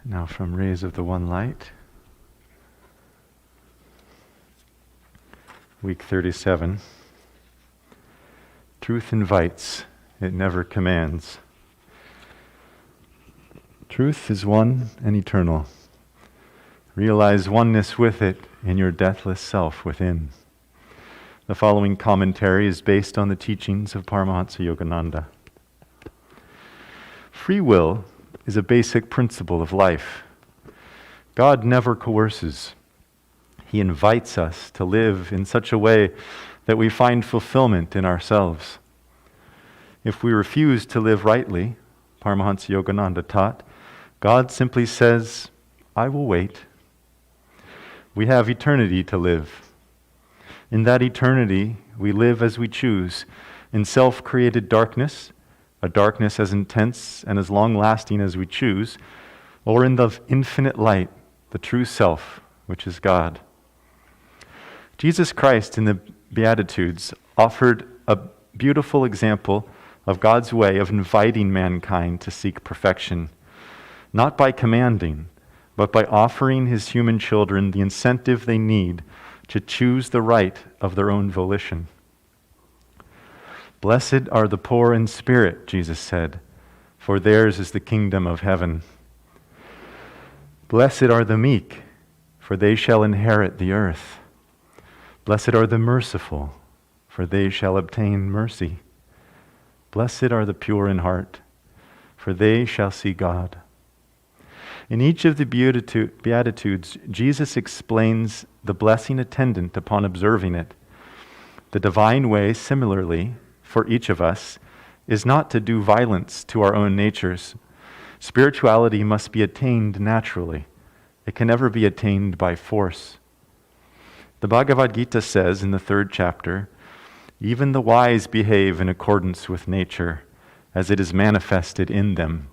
Now from Rays of the One Light, week 37. Truth invites, it never commands. Truth is one and eternal. Realize oneness with it in your deathless self within. The following commentary is based on the teachings of Paramahansa Yogananda. Free will is a basic principle of life. God never coerces. He invites us to live in such a way that we find fulfillment in ourselves. If we refuse to live rightly, Paramahansa Yogananda taught, God simply says, I will wait. We have eternity to live. In that eternity, we live as we choose, in self-created darkness, a darkness as intense and as long-lasting as we choose, or in the infinite light, the true self, which is God. Jesus Christ in the Beatitudes offered a beautiful example of God's way of inviting mankind to seek perfection, not by commanding, but by offering his human children the incentive they need to choose the right of their own volition. Blessed are the poor in spirit, Jesus said, for theirs is the kingdom of heaven. Blessed are the meek, for they shall inherit the earth. Blessed are the merciful, for they shall obtain mercy. Blessed are the pure in heart, for they shall see God. In each of the Beatitudes, Jesus explains the blessing attendant upon observing it. The divine way, similarly, for each of us, is not to do violence to our own natures. Spirituality must be attained naturally. It can never be attained by force. The Bhagavad Gita says in the 3rd chapter, even the wise behave in accordance with nature, as it is manifested in them.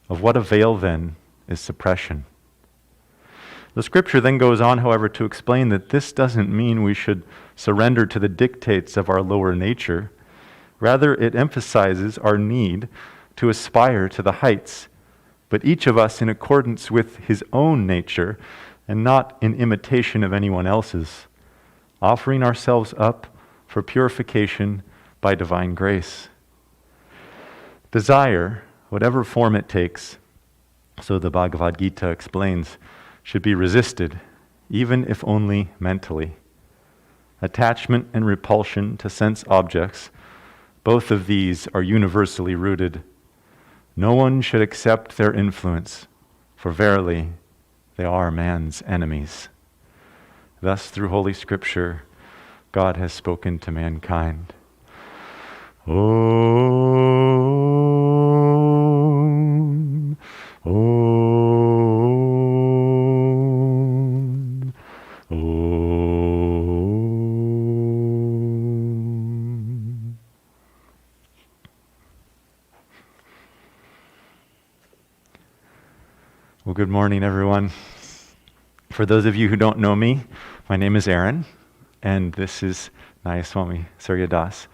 Of what avail, then, is suppression? The scripture then goes on, however, to explain that this doesn't mean we should surrender to the dictates of our lower nature. Rather, it emphasizes our need to aspire to the heights, but each of us in accordance with his own nature and not in imitation of anyone else's, offering ourselves up for purification by divine grace. Desire, whatever form it takes, so the Bhagavad Gita explains, should be resisted, even if only mentally. Attachment and repulsion to sense objects, both of these are universally rooted. No one should accept their influence, for verily they are man's enemies. Thus, through Holy Scripture, God has spoken to mankind. Om, Om, Om. Well, good morning, everyone. For those of you who don't know me, my name is Aaron, and this is Nayaswami Suryadas.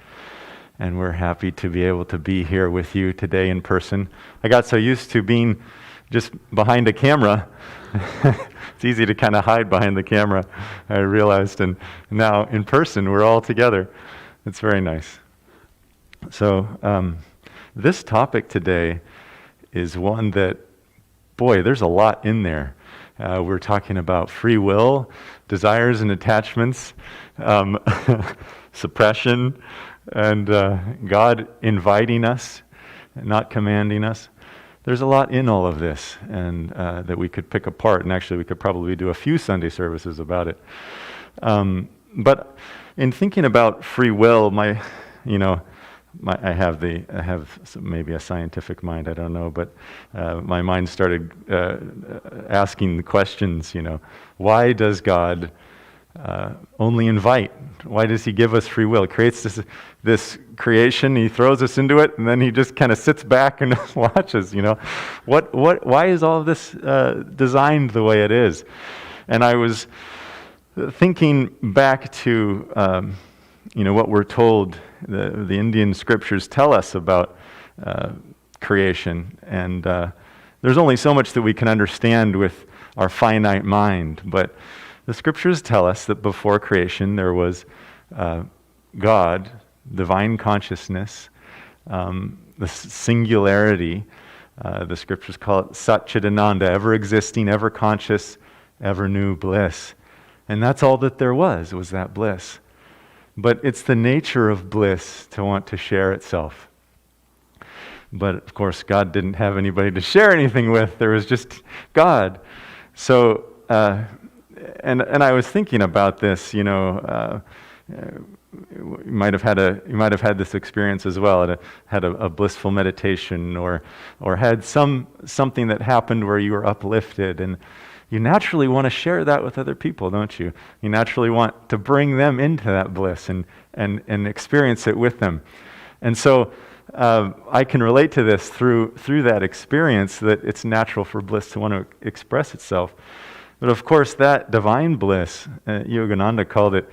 And we're happy to be able to be here with you today in person. I got so used to being just behind a camera. It's easy to kind of hide behind the camera, I realized. And now in person, we're all together. It's very nice. So this topic today is one that, boy, there's a lot in there. We're talking about free will, desires and attachments, suppression, and God inviting us, not commanding us. There's a lot in all of this, and that we could pick apart, and actually we could probably do a few Sunday services about it. But in thinking about free will, I have maybe a scientific mind, I don't know, but my mind started asking the questions, why does God only invite? Why does he give us free will? He creates this creation, he throws us into it, and then he just kind of sits back and watches, Why is all of this designed the way it is? And I was thinking back to, what we're told the Indian scriptures tell us about creation, and There's only so much that we can understand with our finite mind, but the scriptures tell us that before creation there was God, divine consciousness, the singularity. The scriptures call it Ananda, ever existing, ever conscious, ever new bliss. And that's all that there was that bliss. But it's the nature of bliss to want to share itself. But of course, God didn't have anybody to share anything with. There was just God. So, and I was thinking about this. You might have had this experience as well. Had a blissful meditation, or had something that happened where you were uplifted, and you naturally want to share that with other people, don't you? You naturally want to bring them into that bliss and experience it with them. And so I can relate to this through that experience, that it's natural for bliss to want to express itself. But of course, that divine bliss, Yogananda called it,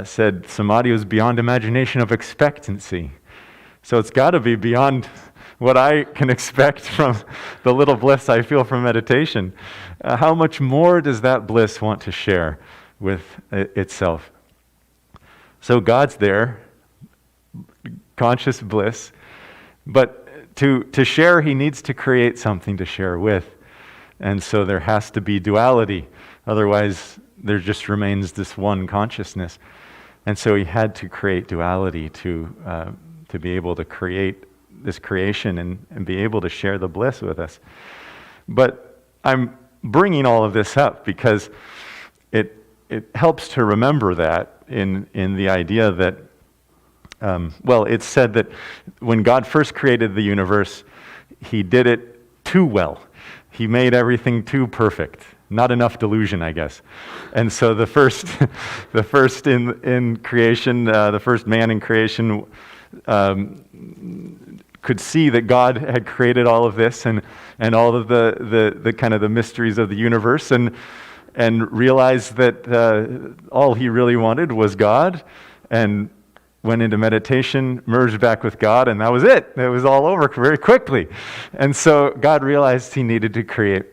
said samadhi was beyond imagination of expectancy. So it's got to be beyond what I can expect from the little bliss I feel from meditation. How much more does that bliss want to share with itself? So God's there, conscious bliss, but to share, he needs to create something to share with. And so there has to be duality. Otherwise, there just remains this one consciousness. And so he had to create duality to be able to create this creation and be able to share the bliss with us. But I'm bringing all of this up because it helps to remember that in the idea that, it's said that when God first created the universe, he did it too well. He made everything too perfect. Not enough delusion, I guess. And so the first in creation, the first man in creation, could see that God had created all of this and all of the kind of the mysteries of the universe, and realized that all he really wanted was God, and went into meditation, merged back with God, and that was it. It was all over very quickly. And so God realized he needed to create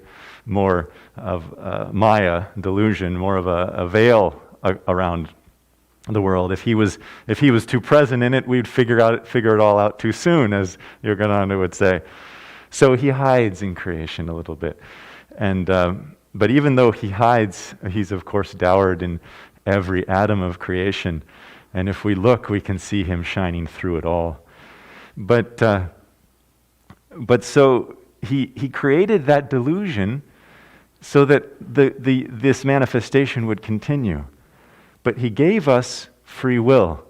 more of Maya, delusion, more of a veil around the world. If he was too present in it, we'd figure it all out too soon, as Yogananda would say. So he hides in creation a little bit, and but even though he hides, he's of course dowered in every atom of creation. And if we look, we can see him shining through it all. But so he created that delusion so that this manifestation would continue. But he gave us free will.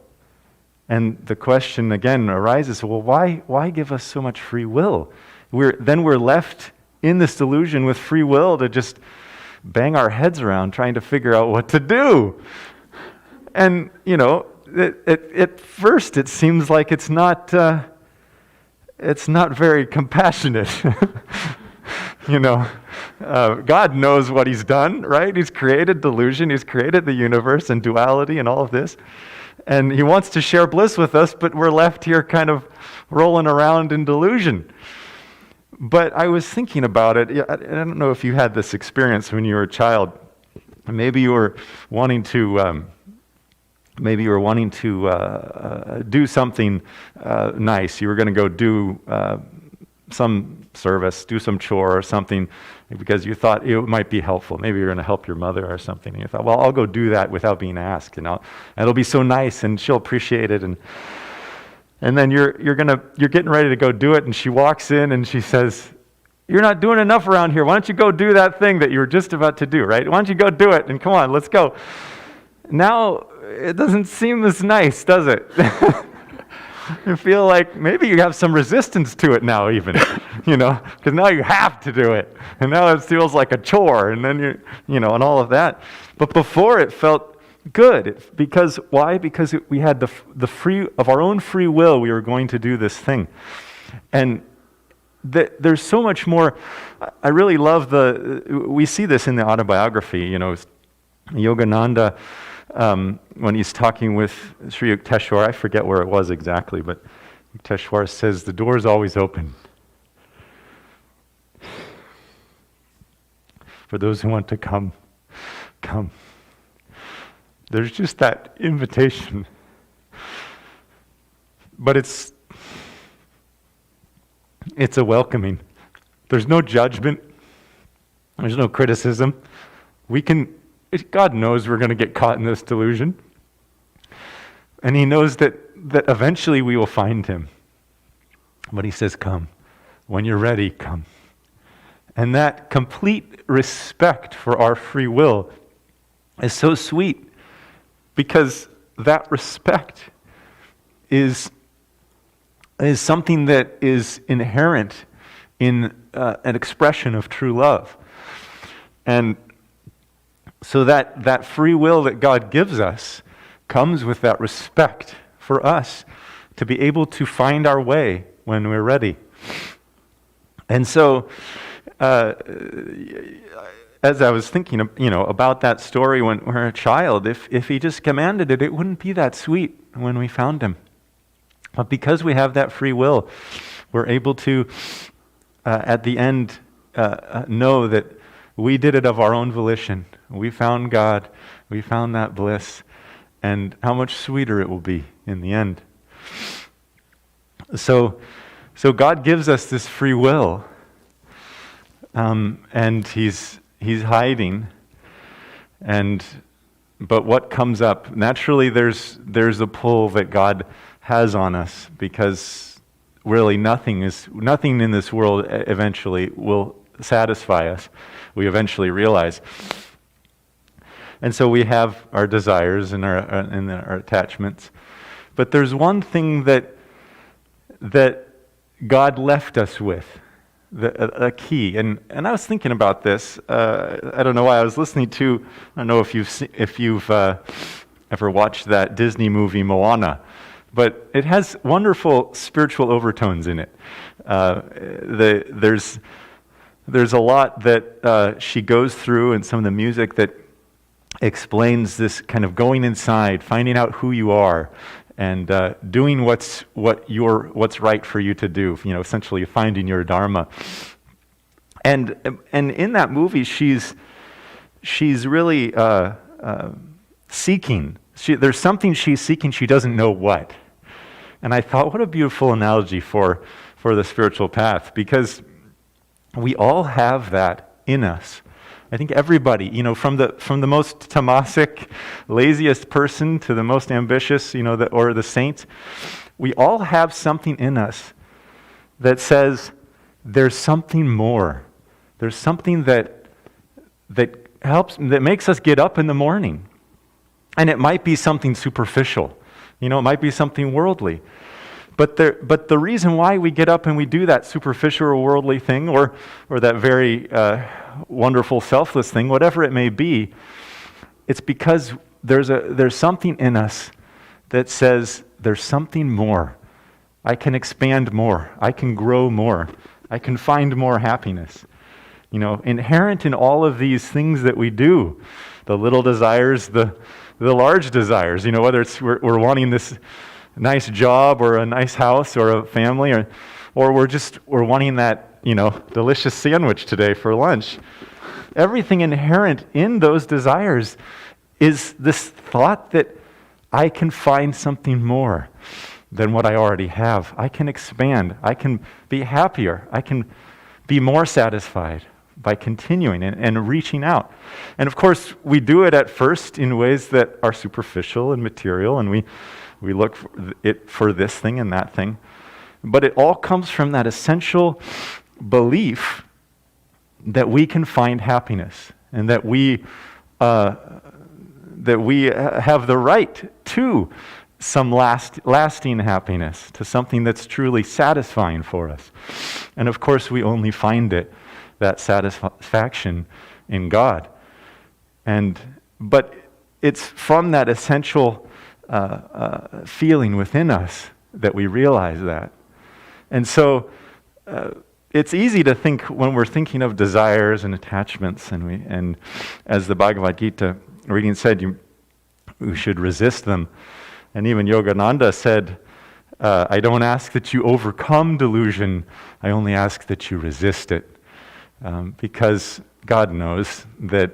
And the question again arises, well, why give us so much free will? We're left in this delusion with free will to just bang our heads around trying to figure out what to do. And, at first it seems like it's not very compassionate. God knows what he's done, right? He's created delusion, he's created the universe and duality and all of this. And he wants to share bliss with us, but we're left here kind of rolling around in delusion. But I was thinking about it. I don't know if you had this experience when you were a child. Maybe you were wanting to do something nice. You were going to go do some service, do some chore or something, because you thought it might be helpful. Maybe you're going to help your mother or something, and you thought, well, I'll go do that without being asked, and it'll be so nice, and she'll appreciate it. And then you're getting ready to go do it, and she walks in and she says, "You're not doing enough around here. Why don't you go do that thing that you were just about to do, right? Why don't you go do it? And come on, let's go." Now, it doesn't seem as nice, does it? You feel like maybe you have some resistance to it now even, because now you have to do it. And now it feels like a chore, and then and all of that. But before it felt good. Because why? Because we had the free, of our own free will, we were going to do this thing. And there's so much more. I really love we see this in the autobiography, Yogananda, when he's talking with Sri Yukteswar, I forget where it was exactly, but Yukteswar says, the door's always open. For those who want to come, come. There's just that invitation. But it's a welcoming. There's no judgment. There's no criticism. God knows we're going to get caught in this delusion. And he knows that eventually we will find him. But he says, come. When you're ready, come. And that complete respect for our free will is so sweet, because that respect is something that is inherent in an expression of true love. And so that free will that God gives us comes with that respect for us to be able to find our way when we're ready. And so, as I was thinking, about that story when we're a child, if he just commanded it, it wouldn't be that sweet when we found him. But because we have that free will, we're able to, at the end, know that we did it of our own volition. We found God. We found that bliss. And how much sweeter it will be in the end. So God gives us this free will. And he's hiding. But what comes up? Naturally, there's a pull that God has on us, because really nothing in this world eventually will satisfy us. We eventually realize. And so we have our desires and our attachments. But there's one thing that God left us with, a key. And I was thinking about this. I don't know why I was listening to. I don't know if you've ever watched that Disney movie Moana, but it has wonderful spiritual overtones in it. There's a lot that she goes through, and some of the music that explains this kind of going inside, finding out who you are, and doing what's right for you to do. Essentially finding your dharma. And in that movie, she's really seeking. There's something she's seeking. She doesn't know what. And I thought, what a beautiful analogy for the spiritual path, because we all have that in us. I think everybody, from the most tamasic, laziest person to the most ambitious, or the saint, we all have something in us that says there's something more. There's something that makes us get up in the morning. And it might be something superficial. It might be something worldly. But the reason why we get up and we do that superficial or worldly thing, or that very wonderful selfless thing, whatever it may be, it's because there's something in us that says there's something more. I can expand more. I can grow more. I can find more happiness. Inherent in all of these things that we do, the little desires, the large desires, whether it's we're wanting this nice job or a nice house or a family, or we're wanting that, delicious sandwich today for lunch. Everything inherent in those desires is this thought that I can find something more than what I already have. I can expand. I can be happier. I can be more satisfied by continuing and reaching out. And of course, we do it at first in ways that are superficial and material, and we look for this thing and that thing. But it all comes from that essential belief that we can find happiness, and that we have the right to some lasting happiness, to something that's truly satisfying for us. And of course, we only find that satisfaction in God. But it's from that essential feeling within us that we realize that. And so it's easy to think, when we're thinking of desires and attachments, and as the Bhagavad Gita reading said, we should resist them. And even Yogananda said, I don't ask that you overcome delusion, I only ask that you resist it. because God knows that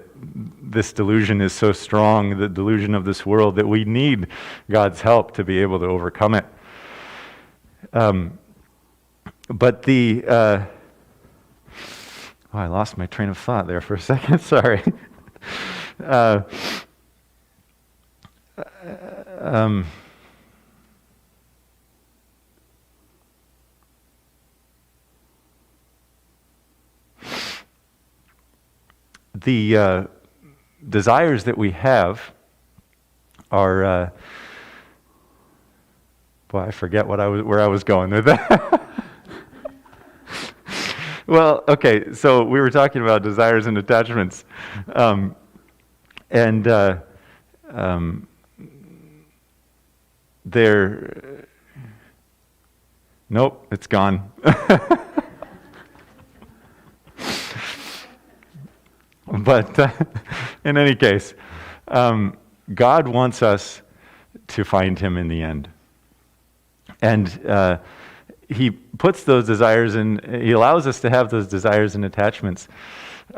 this delusion is so strong, the delusion of this world, that we need God's help to be able to overcome it. But I lost my train of thought there for a second. Sorry. The desires that we have are, I forget where I was going with that. Well, okay, so we were talking about desires and attachments, nope, it's gone. But in any case, God wants us to find Him in the end. And He puts those desires in, He allows us to have those desires and attachments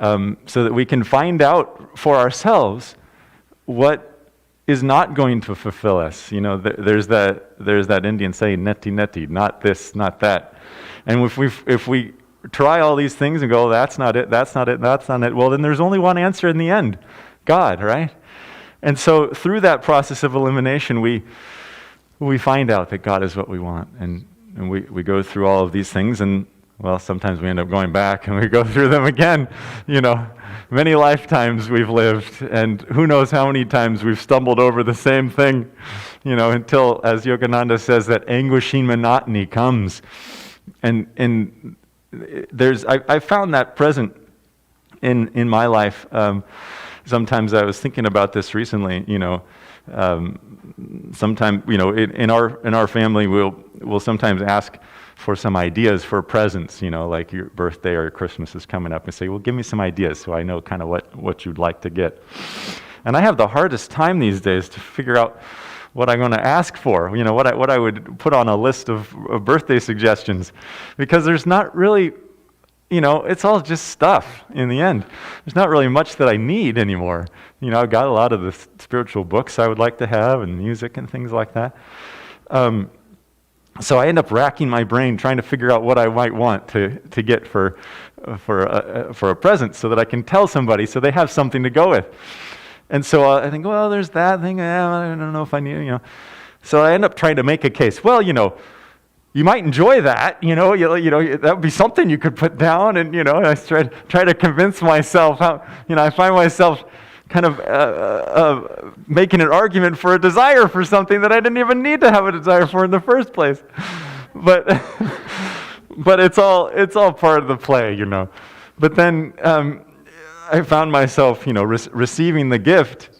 so that we can find out for ourselves what is not going to fulfill us. You know, there's that Indian saying, neti neti, not this, not that. And if we try all these things and go, that's not it, that's not it, that's not it, well, then there's only one answer in the end, God, right? And so through that process of elimination, we find out that God is what we want. And we go through all of these things, and, well, sometimes we end up going back and we go through them again. You know, many lifetimes we've lived, and who knows how many times we've stumbled over the same thing, you know, until, as Yogananda says, that anguishing monotony comes. And I found that present in my life. Sometimes I was thinking about this recently. You know, sometimes, you know, in our family, we'll sometimes ask for some ideas for presents. You know, like your birthday or Christmas is coming up, and say, "Well, give me some ideas so I know kind of what you'd like to get." And I have the hardest time these days to figure out what I'm going to ask for, you know, what I would put on a list of birthday suggestions, because there's not really, you know, it's all just stuff in the end. There's not really much that I need anymore. You know, I've got a lot of the spiritual books I would like to have, and music and things like that. So I end up racking my brain trying to figure out what I might want to get for a present, so that I can tell somebody, so they have something to go with. And so I think, well, there's that thing. I don't know if I need, you know. So I end up trying to make a case. Well, you know, you might enjoy that. You know, that would be something you could put down. And you know, I try to convince myself how. You know, I find myself kind of making an argument for a desire for something that I didn't even need to have a desire for in the first place. But it's all part of the play, you know. But then. I found myself, you know, receiving the gift,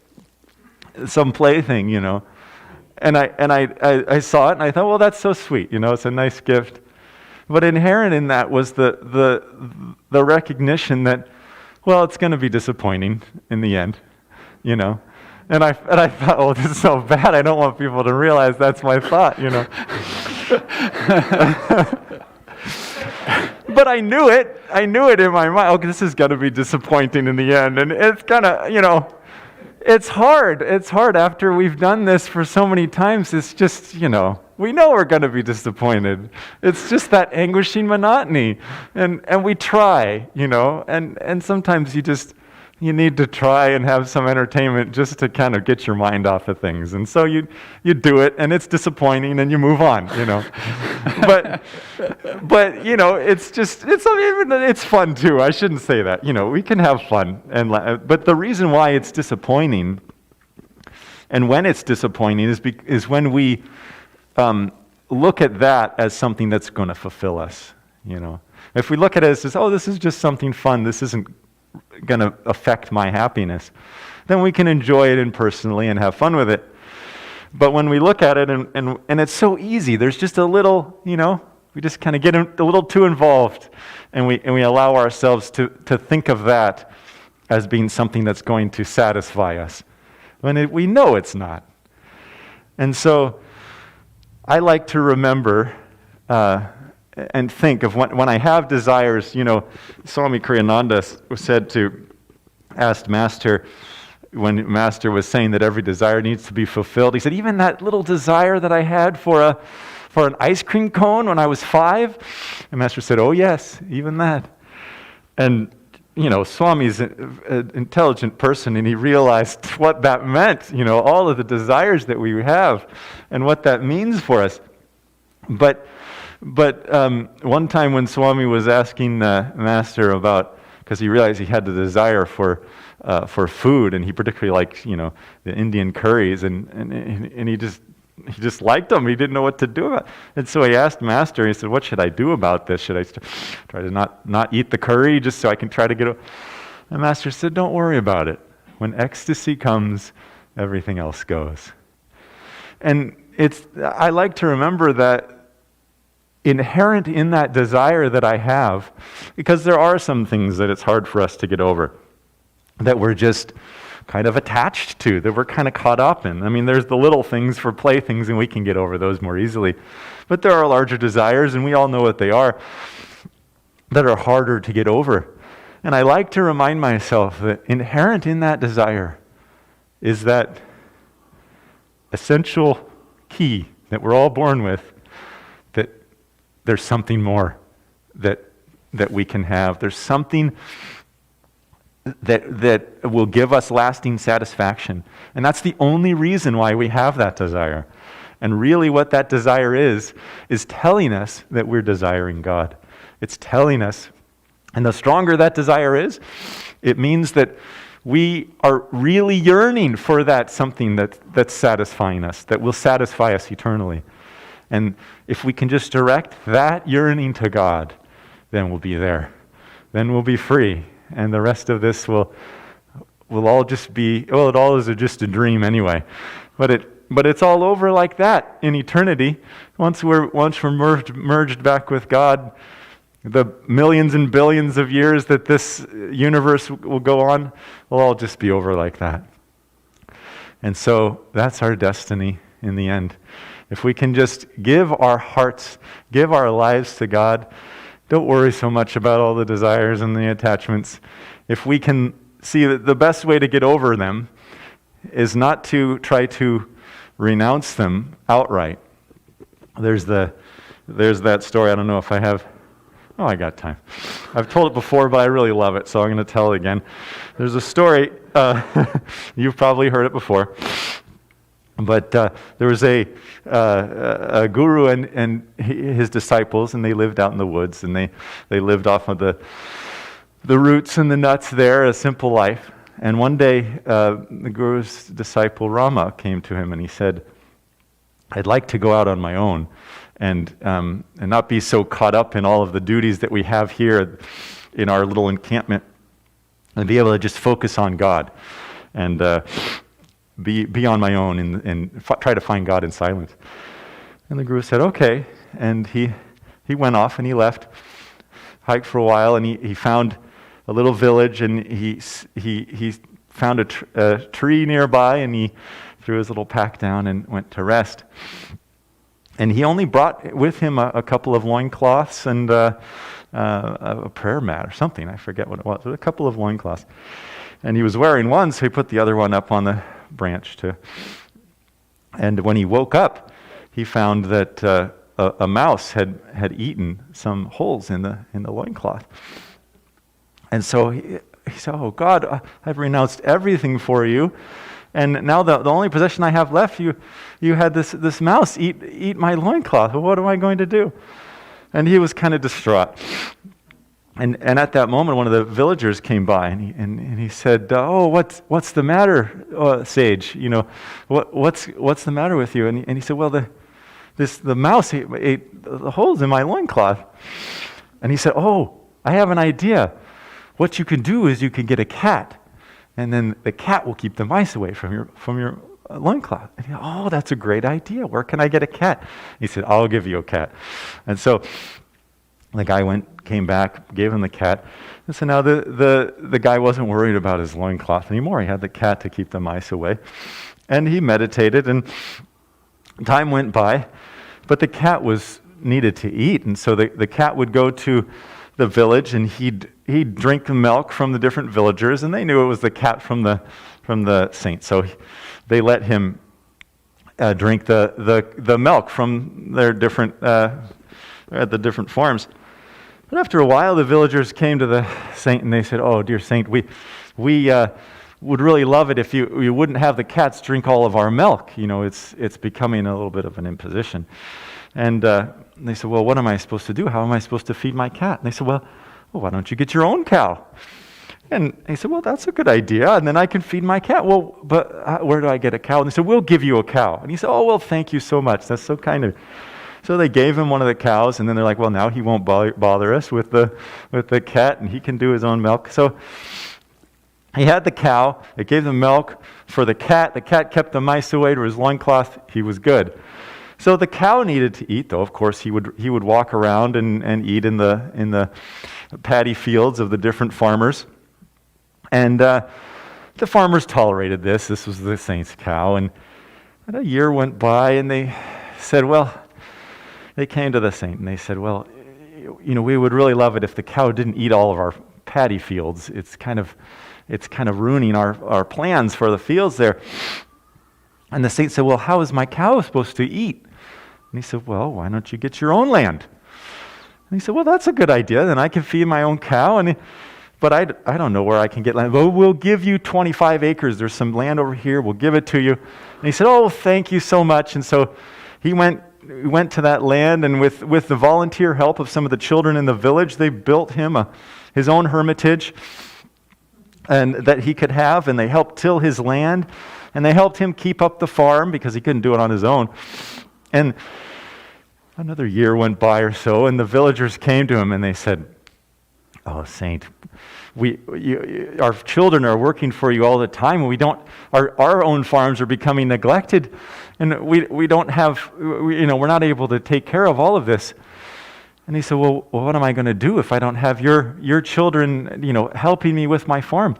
some plaything, you know, and I saw it and I thought, well, that's so sweet, you know, it's a nice gift. But inherent in that was the recognition that, well, it's going to be disappointing in the end, you know. And I thought, oh, this is so bad. I don't want people to realize that's my thought, you know. But I knew it in my mind. Okay, this is going to be disappointing in the end. And it's kind of, you know, it's hard. It's hard after we've done this for so many times. It's just, you know, we know we're going to be disappointed. It's just that anguishing monotony. And we try, you know, and sometimes you need to try and have some entertainment just to kind of get your mind off of things. And so you do it, and it's disappointing, and you move on, you know. But you know, it's fun too. I shouldn't say that. You know, we can have fun, but the reason why it's disappointing, and when it's disappointing, is when we look at that as something that's going to fulfill us. You know, if we look at it as, oh, this is just something fun. This isn't going to affect my happiness, then we can enjoy it impersonally and have fun with it. But when we look at it and it's so easy, there's just a little, you know, we just kind of get a little too involved, and we allow ourselves to think of that as being something that's going to satisfy us, when we know it's not. And so I like to remember and think of when I have desires. Swami Ananda asked Master, when Master was saying that every desire needs to be fulfilled, he said, even that little desire that I had for an ice cream cone when I was 5, and Master said, oh yes, even that. And Swami's an intelligent person, and he realized what that meant, all of the desires that we have and what that means for us. But one time when Swami was asking Master about, because he realized he had the desire for food, and he particularly liked, the Indian curries, and he just liked them. He didn't know what to do about it. And so he asked Master, he said, what should I do about this? Should I try to not eat the curry just so I can try to get it? And Master said, don't worry about it. When ecstasy comes, everything else goes. And I like to remember that inherent in that desire that I have, because there are some things that it's hard for us to get over, that we're just kind of attached to, that we're kind of caught up in. I mean, there's the little things for playthings, and we can get over those more easily. But there are larger desires, and we all know what they are, that are harder to get over. And I like to remind myself that inherent in that desire is that essential key that we're all born with, that there's something more that we can have. There's something that will give us lasting satisfaction. And that's the only reason why we have that desire. And really what that desire is telling us that we're desiring God. It's telling us, and the stronger that desire is, it means that we are really yearning for that something that's satisfying us, that will satisfy us eternally. And if we can just direct that yearning to God, then we'll be there. Then we'll be free. And the rest of this will all just be, well, it all is just a dream anyway. But it's all over like that in eternity. Once we're merged back with God, the millions and billions of years that this universe will go on will all just be over like that. And so that's our destiny in the end. If we can just give our hearts, give our lives to God, don't worry so much about all the desires and the attachments. If we can see that the best way to get over them is not to try to renounce them outright. There's that story. I don't know if I have. Oh, I got time. I've told it before, but I really love it, so I'm going to tell it again. There's a story. You've probably heard it before. But there was a guru and his disciples, and they lived out in the woods, and they lived off of the roots and the nuts there, a simple life. And one day, the guru's disciple Rama came to him, and he said, I'd like to go out on my own and not be so caught up in all of the duties that we have here in our little encampment, and be able to just focus on God and be on my own and try to find God in silence. And the guru said, okay. And he went off and he left, hiked for a while, and he found a little village, and he found a tree nearby, and he threw his little pack down and went to rest. And he only brought with him a couple of loincloths and a prayer mat or something. I forget what it was. A couple of loincloths. And he was wearing one, so he put the other one up on the branch too. And when he woke up, he found that a mouse had eaten some holes in the loincloth. And so he said, oh God, I've renounced everything for you, and now the only possession I have left, you had this mouse eat my loincloth. Well, what am I going to do? And he was kind of distraught. And at that moment, one of the villagers came by, and he said, "Oh, what's the matter, sage? What's the matter with you?" And he said, "Well, the mouse ate the holes in my loincloth." And he said, "Oh, I have an idea. What you can do is you can get a cat, and then the cat will keep the mice away from your loincloth." And he said, "Oh, that's a great idea. Where can I get a cat?" He said, "I'll give you a cat." And so the guy came back, gave him the cat. And so now the guy wasn't worried about his loincloth anymore. He had the cat to keep the mice away. And he meditated, and time went by, but the cat was needed to eat. And so the cat would go to the village, and he'd drink the milk from the different villagers, and they knew it was the cat from the saint. So they let him drink the milk from their different at the different farms. But after a while, the villagers came to the saint and they said, "Oh, dear saint, we would really love it if you wouldn't have the cats drink all of our milk. You know, it's becoming a little bit of an imposition." And they said, "Well, what am I supposed to do? How am I supposed to feed my cat?" And they said, "Well, why don't you get your own cow?" And he said, "Well, that's a good idea, and then I can feed my cat." "Well, but where do I get a cow?" And they said, "We'll give you a cow." And he said, "Oh, well, thank you so much. That's so kind of." So they gave him one of the cows, and then they're like, "Well, now he won't bother us with the cat, and he can do his own milk." So he had the cow. It gave the milk for the cat. The cat kept the mice away to his loincloth. He was good. So the cow needed to eat, though. Of course, he would walk around and eat in the paddy fields of the different farmers. And the farmers tolerated this. This was the saint's cow. And a year went by, and they said, they came to the saint, and they said, "Well, you know, we would really love it if the cow didn't eat all of our paddy fields. It's kind of ruining our plans for the fields there." And the saint said, "Well, how is my cow supposed to eat?" And he said, "Well, why don't you get your own land?" And he said, "Well, that's a good idea. Then I can feed my own cow. But I don't know where I can get land." "Well, we'll give you 25 acres. There's some land over here. We'll give it to you." And he said, "Oh, thank you so much." And so he went to that land, and with the volunteer help of some of the children in the village, they built him his own hermitage and that he could have, and they helped till his land, and they helped him keep up the farm because he couldn't do it on his own. And another year went by or so, and the villagers came to him and they said, "Oh, Saint, our children are working for you all the time, and we don't. Our own farms are becoming neglected, and we don't have. We're not able to take care of all of this." And he said, "Well, what am I going to do if I don't have your children, helping me with my farm?"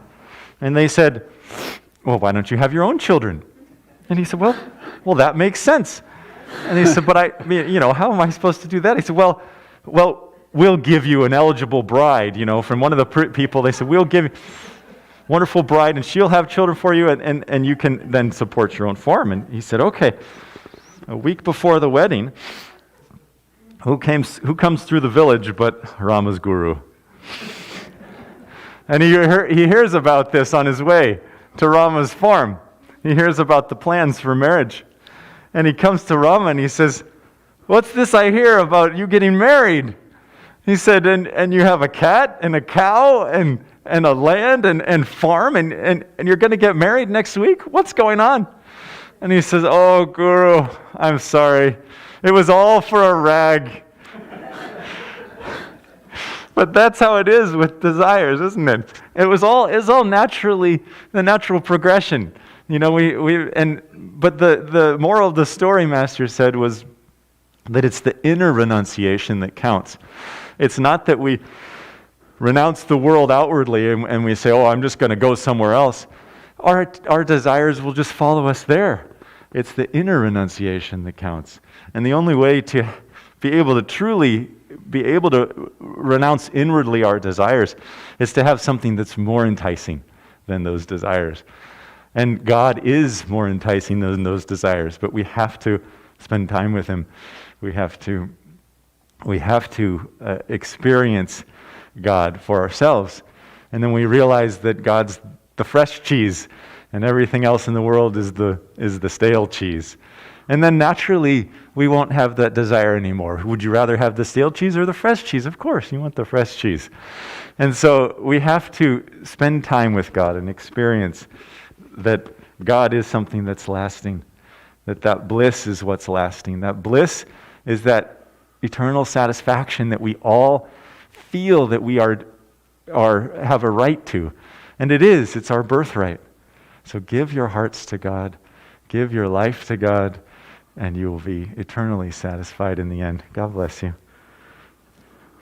And they said, "Well, why don't you have your own children?" And he said, "Well, that makes sense." And he said, "But how am I supposed to do that?" He said, "Well, we'll give you an eligible bride, from one of the people." They said, "We'll give you a wonderful bride, and she'll have children for you, and you can then support your own farm." And he said, "Okay." A week before the wedding, who comes through the village but Rama's guru? And he hears about this on his way to Rama's farm. He hears about the plans for marriage. And he comes to Rama and he says, "What's this I hear about you getting married?" He said, and you have a cat and a cow and a land and farm and you're going to get married next week? What's going on? And he says, "Oh, Guru, I'm sorry. It was all for a rag." But that's how it is with desires, isn't it? It's all naturally the natural progression. But the moral of the story, Master said, was that it's the inner renunciation that counts. It's not that we renounce the world outwardly and we say, "Oh, I'm just going to go somewhere else." Our desires will just follow us there. It's the inner renunciation that counts. And the only way to be able to truly be able to renounce inwardly our desires is to have something that's more enticing than those desires. And God is more enticing than those desires, but we have to spend time with Him. We have to experience God for ourselves. And then we realize that God's the fresh cheese and everything else in the world is the stale cheese. And then naturally, we won't have that desire anymore. Would you rather have the stale cheese or the fresh cheese? Of course, you want the fresh cheese. And so we have to spend time with God and experience that God is something that's lasting, that bliss is what's lasting. That bliss is that eternal satisfaction that we all feel that we have a right to. And it's our birthright. So give your hearts to God, give your life to God, and you will be eternally satisfied in the end. God bless you.